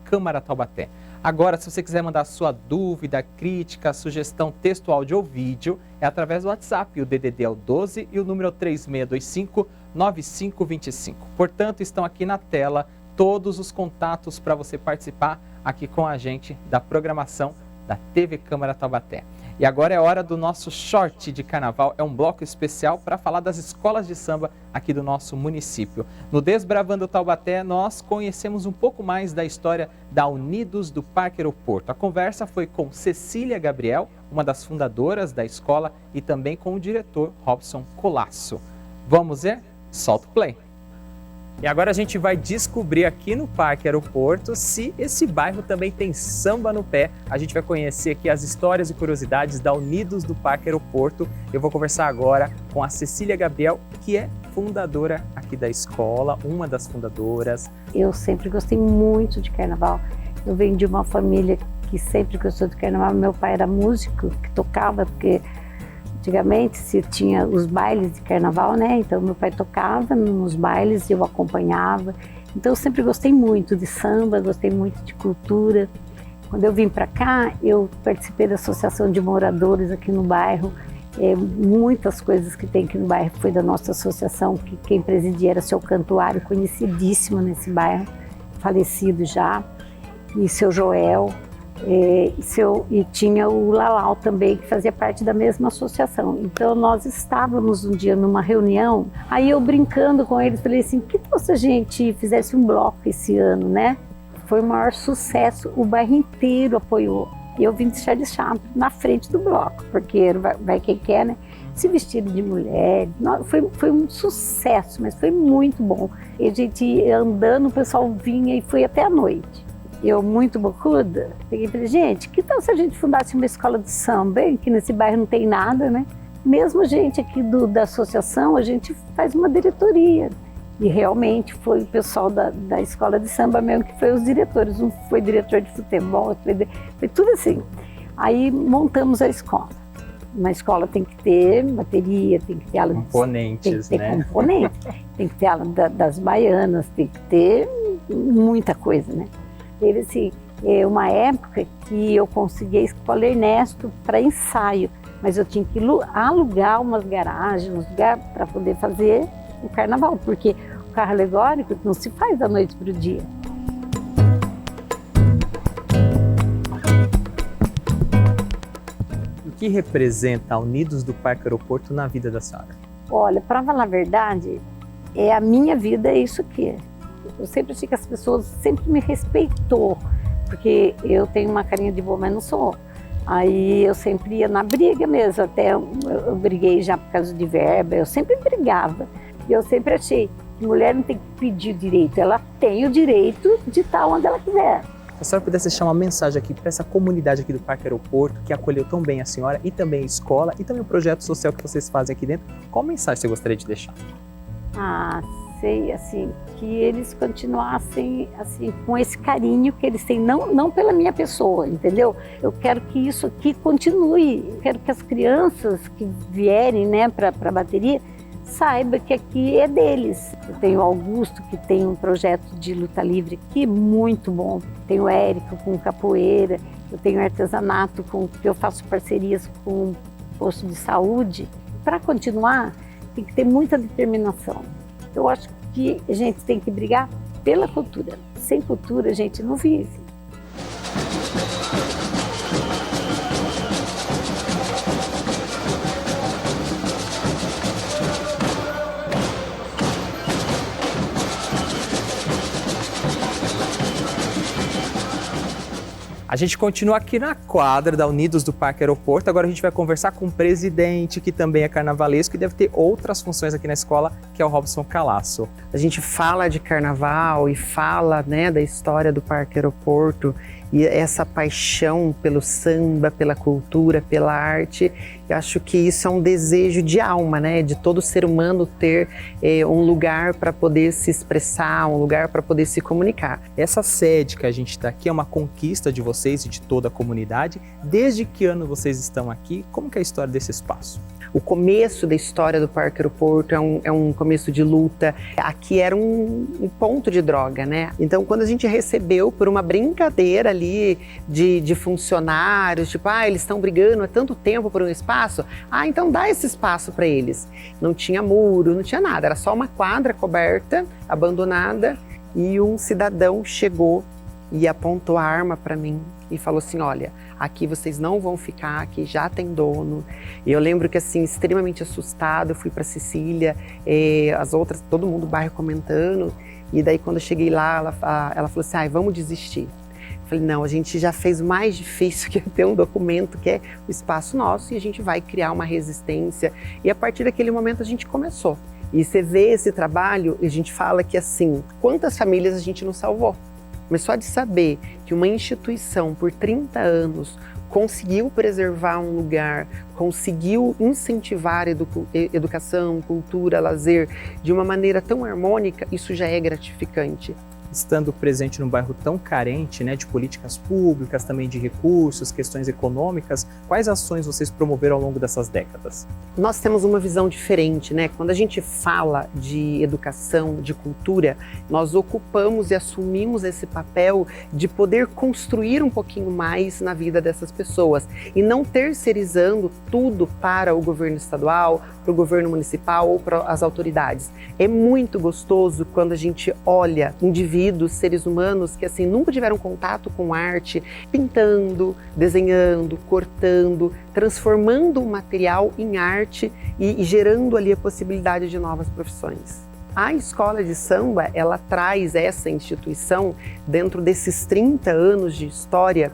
@Câmara Taubaté. Agora, se você quiser mandar sua dúvida, crítica, sugestão, texto, áudio ou vídeo, é através do WhatsApp. O DDD é o 12 e o número é 3625-9525. Portanto, estão aqui na tela todos os contatos para você participar aqui com a gente da programação da TV Câmara Taubaté. E agora é hora do nosso short de carnaval, é um bloco especial para falar das escolas de samba aqui do nosso município. No Desbravando Taubaté, nós conhecemos um pouco mais da história da Unidos do Parque Aeroporto. A conversa foi com Cecília Gabriel, uma das fundadoras da escola, e também com o diretor Robson Colasso. Vamos ver? Solta o play! E agora a gente vai descobrir aqui no Parque Aeroporto se esse bairro também tem samba no pé. A gente vai conhecer aqui as histórias e curiosidades da Unidos do Parque Aeroporto. Eu vou conversar agora com a Cecília Gabriel, que é fundadora aqui da escola, uma das fundadoras. Eu sempre gostei muito de carnaval. Eu venho de uma família que sempre gostou de carnaval. Meu pai era músico, que tocava, porque antigamente se tinha os bailes de carnaval, né? Então meu pai tocava nos bailes e eu acompanhava. Então eu sempre gostei muito de samba, gostei muito de cultura. Quando eu vim para cá, eu participei da associação de moradores aqui no bairro. Muitas coisas que tem aqui no bairro foi da nossa associação, que quem presidia era seu Cantuário, conhecidíssimo nesse bairro, falecido já, e seu Joel. E tinha o Lalau também, que fazia parte da mesma associação. Então nós estávamos um dia numa reunião, aí eu brincando com eles, falei assim, que tal se a gente fizesse um bloco esse ano, né? Foi o maior sucesso, o bairro inteiro apoiou. E eu vim de Charlie Chaplin na frente do bloco, porque vai quem quer, né? Se vestido de mulher, foi um sucesso, mas foi muito bom. E a gente andando, o pessoal vinha e foi até a noite. Eu, muito bocuda, peguei e falei, gente, que tal se a gente fundasse uma escola de samba, hein? Que nesse bairro não tem nada, né? Mesmo a gente aqui da associação, a gente faz uma diretoria. E realmente foi o pessoal da escola de samba mesmo que foi os diretores. Um foi diretor de futebol, foi tudo assim. Aí montamos a escola. Uma escola tem que ter bateria, tem que ter aula componentes, tem que ter componentes, tem que ter aula das baianas, tem que ter muita coisa, né? Teve assim, uma época que eu consegui a Escola Ernesto para ensaio, mas eu tinha que alugar umas garagens, uns lugares para poder fazer o carnaval, porque o carro alegórico não se faz da noite para o dia. O que representa a Unidos do Parque Aeroporto na vida da senhora? Olha, para falar a verdade, a minha vida é isso aqui. Eu sempre achei que as pessoas sempre me respeitou, porque eu tenho uma carinha de boa, mas não sou. Aí eu sempre ia na briga mesmo, até eu briguei já por causa de verba, eu sempre brigava. E eu sempre achei que mulher não tem que pedir direito, ela tem o direito de estar onde ela quiser. Se a senhora pudesse deixar uma mensagem aqui para essa comunidade aqui do Parque Aeroporto, que acolheu tão bem a senhora e também a escola e também o projeto social que vocês fazem aqui dentro, qual mensagem você gostaria de deixar? Sei, assim, que eles continuassem assim, com esse carinho que eles têm, não pela minha pessoa, entendeu? Eu quero que isso aqui continue, eu quero que as crianças que vierem, né, para a bateria, saibam que aqui é deles. Eu tenho o Augusto, que tem um projeto de luta livre aqui, muito bom. Tenho o Érico com capoeira, eu tenho artesanato, que eu faço parcerias com o posto de saúde. Para continuar, tem que ter muita determinação. Eu acho que a gente tem que brigar pela cultura. Sem cultura a gente não vive. A gente continua aqui na quadra da Unidos do Parque Aeroporto. Agora a gente vai conversar com o presidente, que também é carnavalesco e deve ter outras funções aqui na escola, que é o Robson Colasso. A gente fala de carnaval e fala, né, da história do Parque Aeroporto e essa paixão pelo samba, pela cultura, pela arte. Eu acho que isso é um desejo de alma, né, de todo ser humano ter um lugar para poder se expressar, um lugar para poder se comunicar. Essa sede que a gente está aqui é uma conquista de vocês e de toda a comunidade. Desde que ano vocês estão aqui? Como que é a história desse espaço? O começo da história do Parque Aeroporto é um começo de luta. Aqui era um ponto de droga, né? Então, quando a gente recebeu por uma brincadeira ali de funcionários, tipo, eles estão brigando há tanto tempo por um espaço, então dá esse espaço para eles. Não tinha muro, não tinha nada, era só uma quadra coberta, abandonada, e um cidadão chegou e apontou a arma para mim e falou assim, olha, aqui vocês não vão ficar, aqui já tem dono. E eu lembro que, assim, extremamente assustada, eu fui para Sicília, as outras, todo mundo do bairro comentando, e daí quando eu cheguei lá, ela falou assim, vamos desistir. Eu falei, não, a gente já fez o mais difícil, que é ter um documento que é o espaço nosso, e a gente vai criar uma resistência. E a partir daquele momento a gente começou. E você vê esse trabalho, e a gente fala que, assim, quantas famílias a gente não salvou? Mas só de saber que uma instituição por 30 anos conseguiu preservar um lugar, conseguiu incentivar educação, cultura, lazer de uma maneira tão harmônica, isso já é gratificante. Estando presente num bairro tão carente, né, de políticas públicas, também de recursos, questões econômicas, quais ações vocês promoveram ao longo dessas décadas? Nós temos uma visão diferente, né? Quando a gente fala de educação, de cultura, nós ocupamos e assumimos esse papel de poder construir um pouquinho mais na vida dessas pessoas e não terceirizando tudo para o governo estadual, para o governo municipal ou para as autoridades. É muito gostoso quando a gente olha indivíduos, seres humanos que, assim, nunca tiveram contato com arte, pintando, desenhando, cortando, transformando o material em arte e gerando ali a possibilidade de novas profissões. A escola de samba, ela traz essa instituição dentro desses 30 anos de história,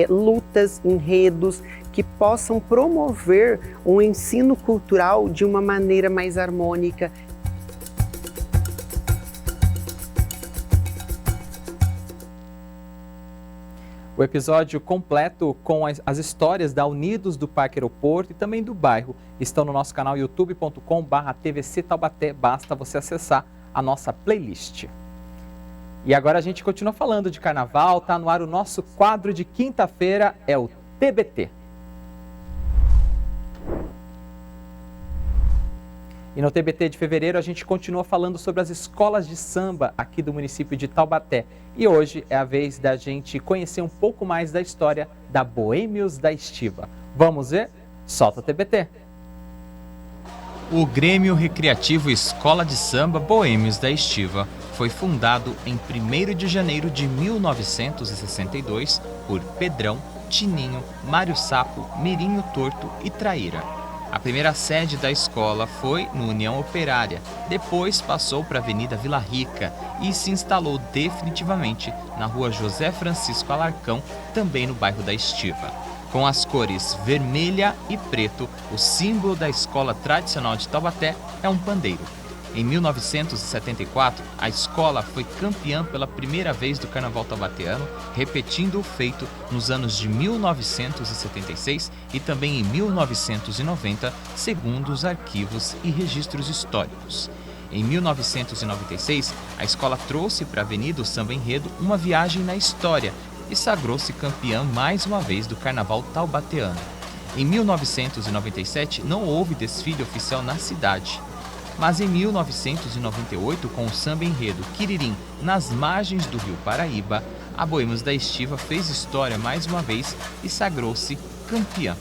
lutas, enredos que possam promover um ensino cultural de uma maneira mais harmônica. O episódio completo com as histórias da Unidos do Parque Aeroporto e também do bairro estão no nosso canal youtube.com/TVC Taubaté. Basta você acessar a nossa playlist. E agora a gente continua falando de carnaval, tá no ar o nosso quadro de quinta-feira, é o TBT. E no TBT de fevereiro a gente continua falando sobre as escolas de samba aqui do município de Taubaté. E hoje é a vez da gente conhecer um pouco mais da história da Boêmios da Estiva. Vamos ver? Solta o TBT! O Grêmio Recreativo Escola de Samba Boêmios da Estiva foi fundado em 1º de janeiro de 1962 por Pedrão, Tininho, Mário Sapo, Mirinho Torto e Traíra. A primeira sede da escola foi no União Operária, depois passou para a Avenida Vila Rica e se instalou definitivamente na Rua José Francisco Alarcão, também no bairro da Estiva. Com as cores vermelha e preto, o símbolo da escola tradicional de Taubaté é um pandeiro. Em 1974, a escola foi campeã pela primeira vez do Carnaval taubateano, repetindo o feito nos anos de 1976 e também em 1990, segundo os arquivos e registros históricos. Em 1996, a escola trouxe para a Avenida o Samba Enredo uma viagem na história e sagrou-se campeã mais uma vez do Carnaval taubateano. Em 1997, não houve desfile oficial na cidade. Mas em 1998, com o Samba Enredo Quiririm nas margens do Rio Paraíba, a Boêmios da Estiva fez história mais uma vez e sagrou-se campeã.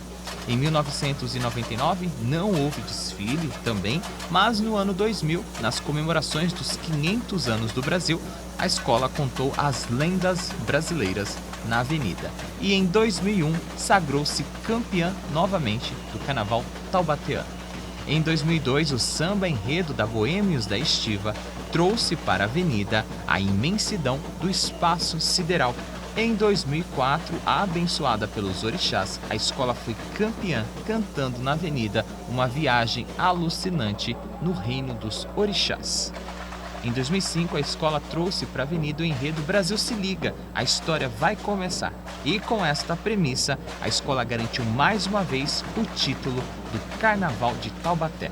Em 1999 não houve desfile também, mas no ano 2000, nas comemorações dos 500 anos do Brasil, a escola contou as lendas brasileiras na avenida. E em 2001 sagrou-se campeã novamente do Carnaval taubateano. Em 2002, o Samba Enredo da Boêmios da Estiva trouxe para a avenida a imensidão do espaço sideral. Em 2004, abençoada pelos orixás, a escola foi campeã cantando na avenida uma viagem alucinante no reino dos orixás. Em 2005, a escola trouxe para a avenida o enredo Brasil se liga, a história vai começar. E com esta premissa, a escola garantiu mais uma vez o título do Carnaval de Taubaté.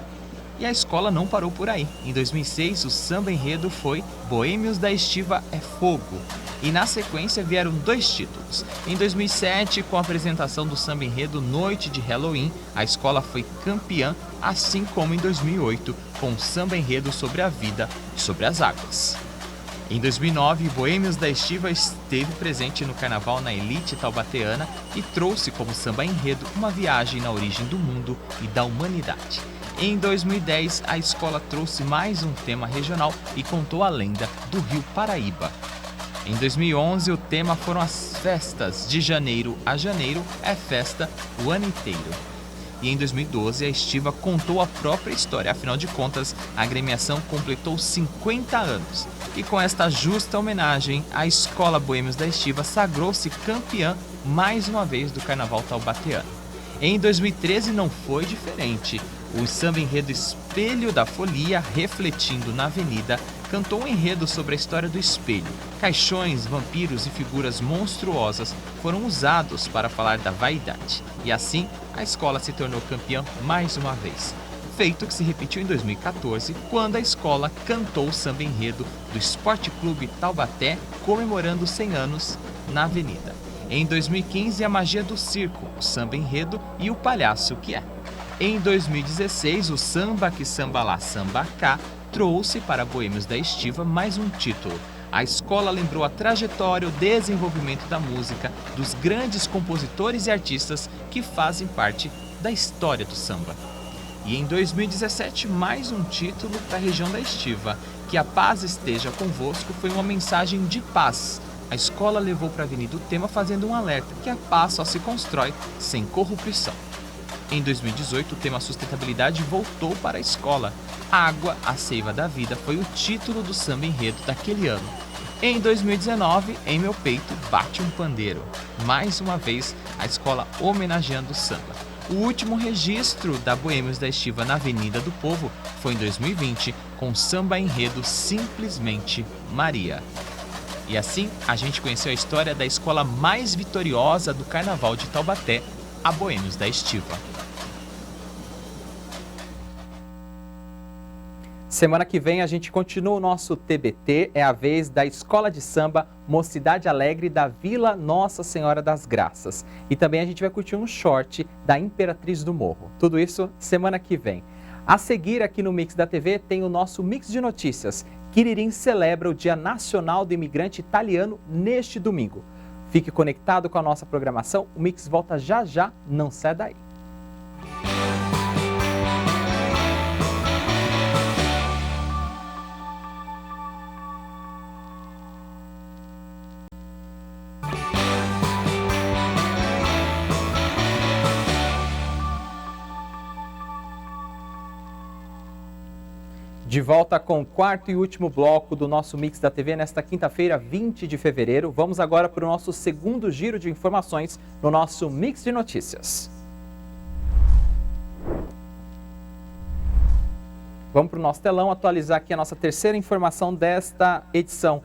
E a escola não parou por aí. Em 2006, o samba enredo foi Boêmios da Estiva é Fogo. E na sequência vieram 2 títulos. Em 2007, com a apresentação do samba enredo Noite de Halloween, a escola foi campeã, assim como em 2008, com o samba enredo sobre a vida e sobre as águas. Em 2009, Boêmios da Estiva esteve presente no Carnaval na elite taubateana e trouxe como samba enredo uma viagem na origem do mundo e da humanidade. Em 2010, a escola trouxe mais um tema regional e contou a lenda do Rio Paraíba. Em 2011, o tema foram as festas de janeiro a janeiro, é festa o ano inteiro. E em 2012, a Estiva contou a própria história, afinal de contas, a agremiação completou 50 anos. E com esta justa homenagem, a Escola Boêmios da Estiva sagrou-se campeã mais uma vez do Carnaval taubateano. Em 2013 não foi diferente. O samba enredo Espelho da Folia, refletindo na avenida, cantou um enredo sobre a história do espelho. Caixões, vampiros e figuras monstruosas foram usados para falar da vaidade. E assim, a escola se tornou campeã mais uma vez. Feito que se repetiu em 2014, quando a escola cantou o samba enredo do Esporte Clube Taubaté, comemorando 100 anos na avenida. Em 2015, a magia do circo, o samba enredo e o palhaço que é. Em 2016, o Samba que Samba Lá Samba Cá trouxe para Boêmios da Estiva mais um título. A escola lembrou a trajetória, o desenvolvimento da música, dos grandes compositores e artistas que fazem parte da história do samba. E em 2017, mais um título para a região da Estiva, que a paz esteja convosco, foi uma mensagem de paz. A escola levou para a avenida o tema fazendo um alerta que a paz só se constrói sem corrupção. Em 2018, o tema sustentabilidade voltou para a escola. Água, a seiva da vida, foi o título do samba enredo daquele ano. Em 2019, Em Meu Peito Bate um Pandeiro. Mais uma vez, a escola homenageando o samba. O último registro da Boêmios da Estiva na Avenida do Povo foi em 2020, com o samba enredo Simplesmente Maria. E assim, a gente conheceu a história da escola mais vitoriosa do Carnaval de Taubaté, a Boêmios da Estiva. Semana que vem a gente continua o nosso TBT, é a vez da Escola de Samba Mocidade Alegre da Vila Nossa Senhora das Graças. E também a gente vai curtir um short da Imperatriz do Morro. Tudo isso semana que vem. A seguir aqui no Mix da TV tem o nosso Mix de Notícias. Quiririm celebra o Dia Nacional do Imigrante Italiano neste domingo. Fique conectado com a nossa programação, o Mix volta já já, não sai daí. De volta com o quarto e último bloco do nosso Mix da TV nesta quinta-feira, 20 de fevereiro. Vamos agora para o nosso segundo giro de informações no nosso Mix de Notícias. Vamos para o nosso telão atualizar aqui a nossa terceira informação desta edição.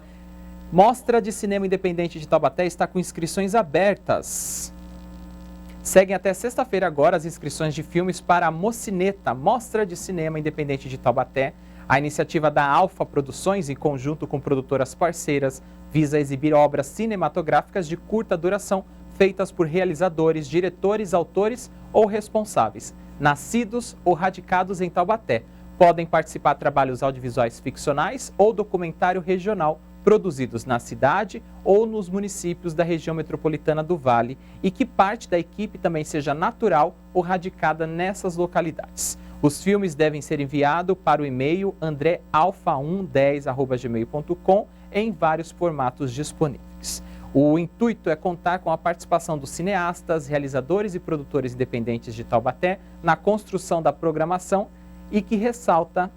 Mostra de Cinema Independente de Taubaté está com inscrições abertas. Seguem até sexta-feira agora as inscrições de filmes para a Mocineta, Mostra de Cinema Independente de Taubaté. A iniciativa da Alfa Produções, em conjunto com produtoras parceiras, visa exibir obras cinematográficas de curta duração, feitas por realizadores, diretores, autores ou responsáveis, nascidos ou radicados em Taubaté. Podem participar trabalhos audiovisuais ficcionais ou documentário regional, produzidos na cidade ou nos municípios da região metropolitana do Vale e que parte da equipe também seja natural ou radicada nessas localidades. Os filmes devem ser enviados para o e-mail andrealfa110@gmail.com em vários formatos disponíveis. O intuito é contar com a participação dos cineastas, realizadores e produtores independentes de Taubaté na construção da programação e que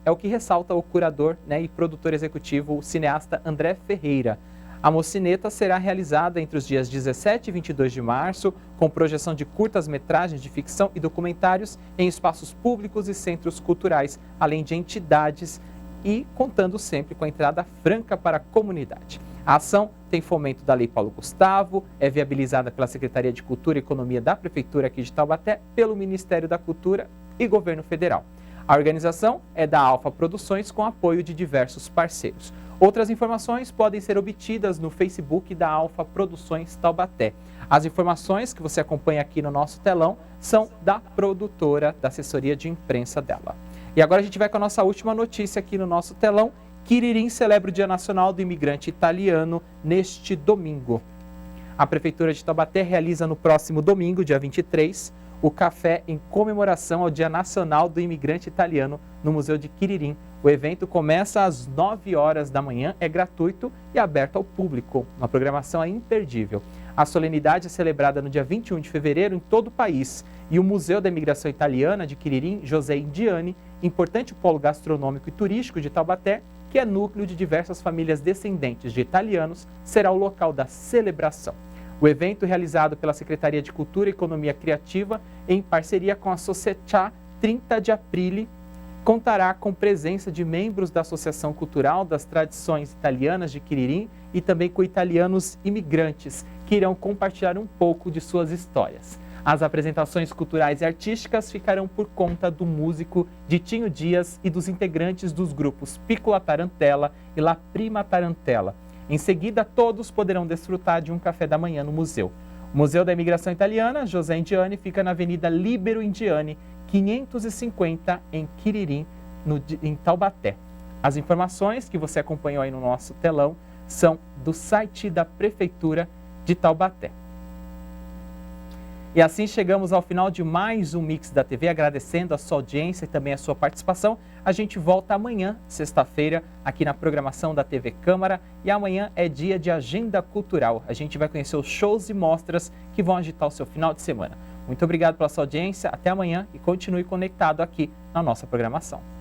é o que ressalta o curador, e produtor executivo, o cineasta André Ferreira. A Mocineta será realizada entre os dias 17 e 22 de março, com projeção de curtas-metragens de ficção e documentários em espaços públicos e centros culturais, além de entidades e contando sempre com a entrada franca para a comunidade. A ação tem fomento da Lei Paulo Gustavo, é viabilizada pela Secretaria de Cultura e Economia da Prefeitura aqui de Taubaté, pelo Ministério da Cultura e Governo Federal. A organização é da Alfa Produções com apoio de diversos parceiros. Outras informações podem ser obtidas no Facebook da Alfa Produções Taubaté. As informações que você acompanha aqui no nosso telão são da produtora, da assessoria de imprensa dela. E agora a gente vai com a nossa última notícia aqui no nosso telão. Quiririm celebra o Dia Nacional do Imigrante Italiano neste domingo. A Prefeitura de Taubaté realiza no próximo domingo, dia 23, o café em comemoração ao Dia Nacional do Imigrante Italiano no Museu de Quiririm. O evento começa às 9 horas da manhã, é gratuito e aberto ao público. Uma programação é imperdível. A solenidade é celebrada no dia 21 de fevereiro em todo o país. E o Museu da Imigração Italiana de Quiririm, José Indiani, importante polo gastronômico e turístico de Taubaté, que é núcleo de diversas famílias descendentes de italianos, será o local da celebração. O evento, realizado pela Secretaria de Cultura e Economia Criativa, em parceria com a Società 30 de Aprile, contará com presença de membros da Associação Cultural das Tradições Italianas de Quiririm e também com italianos imigrantes, que irão compartilhar um pouco de suas histórias. As apresentações culturais e artísticas ficarão por conta do músico Ditinho Dias e dos integrantes dos grupos Piccola Tarantella e La Prima Tarantella. Em seguida, todos poderão desfrutar de um café da manhã no museu. O Museu da Imigração Italiana, José Indiani, fica na Avenida Líbero Indiani, 550, em Quiririm, em Taubaté. As informações que você acompanhou aí no nosso telão são do site da Prefeitura de Taubaté. E assim chegamos ao final de mais um Mix da TV, agradecendo a sua audiência e também a sua participação. A gente volta amanhã, sexta-feira, aqui na programação da TV Câmara. E amanhã é dia de agenda cultural. A gente vai conhecer os shows e mostras que vão agitar o seu final de semana. Muito obrigado pela sua audiência, até amanhã e continue conectado aqui na nossa programação.